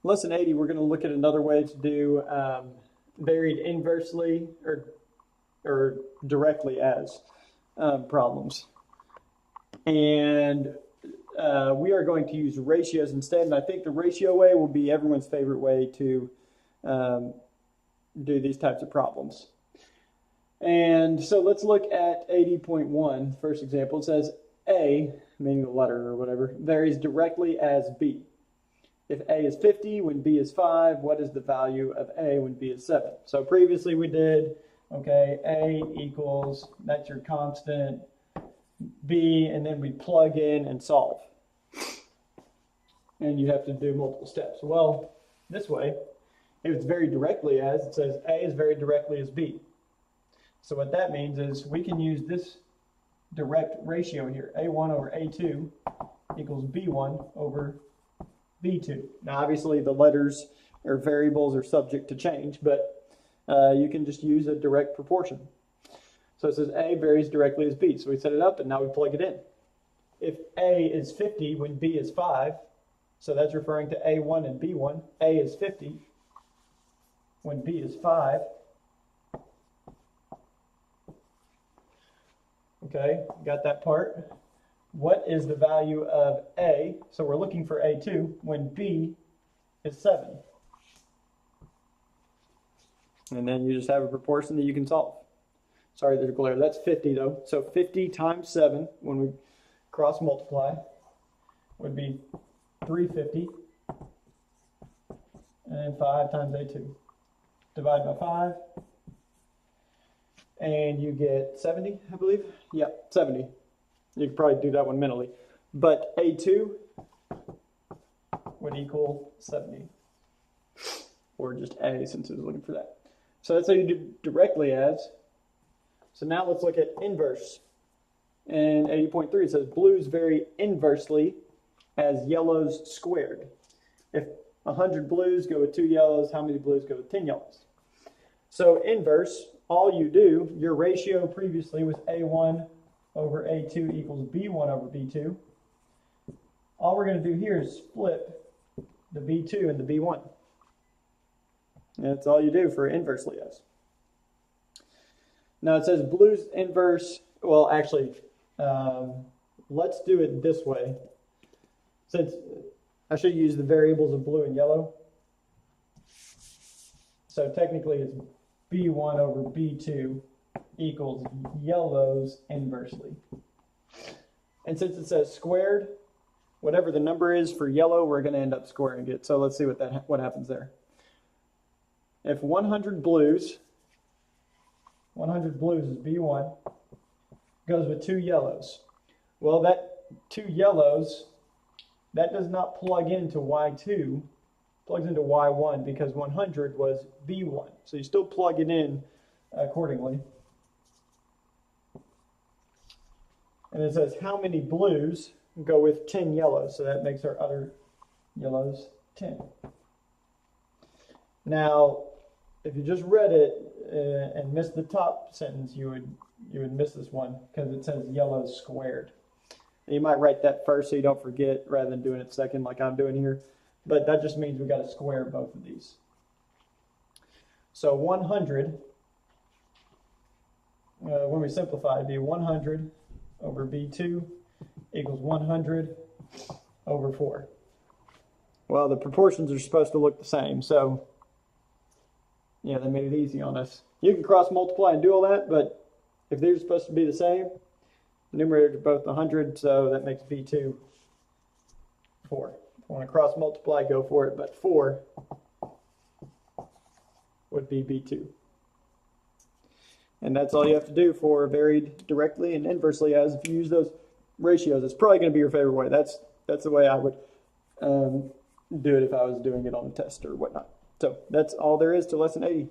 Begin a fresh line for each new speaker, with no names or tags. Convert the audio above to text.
Lesson 80, we're going to look at another way to do varied inversely or directly as problems. And we are going to use ratios instead, and I think the ratio way will be everyone's favorite way to do these types of problems. And so let's look at 80.1, first example. It says A, meaning the letter or whatever, varies directly as B. If A is 50 when B is 5, what is the value of A when B is 7? So previously we did, okay, A equals, that's your constant, B, and then we plug in and solve. And you have to do multiple steps. Well, this way, if it's very directly as, it says A is very directly as B. So what that means is we can use this direct ratio here, A1 over A2 equals B1 over B2. Now obviously the letters or variables are subject to change, but you can just use a direct proportion. So it says A varies directly as B. So we set it up and now we plug it in. If A is 50 when B is 5, so that's referring to A1 and B1. A is 50 when B is 5. Okay, got that part. What is the value of A? So we're looking for A2 when B is 7. And then you just have a proportion that you can solve. Sorry, there's a glare. That's 50 though. So 50 times 7 when we cross multiply would be 350. And then 5 times A2. Divide by 5. And you get 70, I believe. Yeah, 70. You could probably do that one mentally. But A2 would equal 70. Or just A since it was looking for that. So that's how you do directly as. So now let's look at inverse. In 80.3 it says blues vary inversely as yellows squared. If 100 blues go with 2 yellows, how many blues go with 10 yellows? So inverse, all you do, your ratio previously was A1 over A2 equals B1 over B2. All we're going to do here is split the B2 and the B1. And that's all you do for inversely as. Now it says blues inverse, well actually, let's do it this way. Since I should use the variables of blue and yellow. So technically it's B1 over B2 equals yellows inversely. And since it says squared, whatever the number is for yellow, we're going to end up squaring it. So let's see what happens there. If 100 blues is B1, goes with 2 yellows. Well, that 2 yellows, that does not plug into Y2, plugs into Y1 because 100 was B1. So you still plug it in accordingly. And it says how many blues go with 10 yellows. So that makes our other yellows 10. Now, if you just read it and missed the top sentence, you would miss this one because it says yellows squared. And you might write that first so you don't forget rather than doing it second like I'm doing here. But that just means we got to square both of these. So 100, when we simplify, it'd be 100 over B2 equals 100 over 4. Well, the proportions are supposed to look the same, so yeah, they made it easy on us. You can cross multiply and do all that, but if they're supposed to be the same, the numerators are both 100, so that makes B2 4. If you want to cross multiply, go for it, but 4 would be B2. And that's all you have to do for varied directly and inversely as. If you use those ratios, it's probably going to be your favorite way. That's the way I would do it if I was doing it on a test or whatnot. So that's all there is to lesson 80.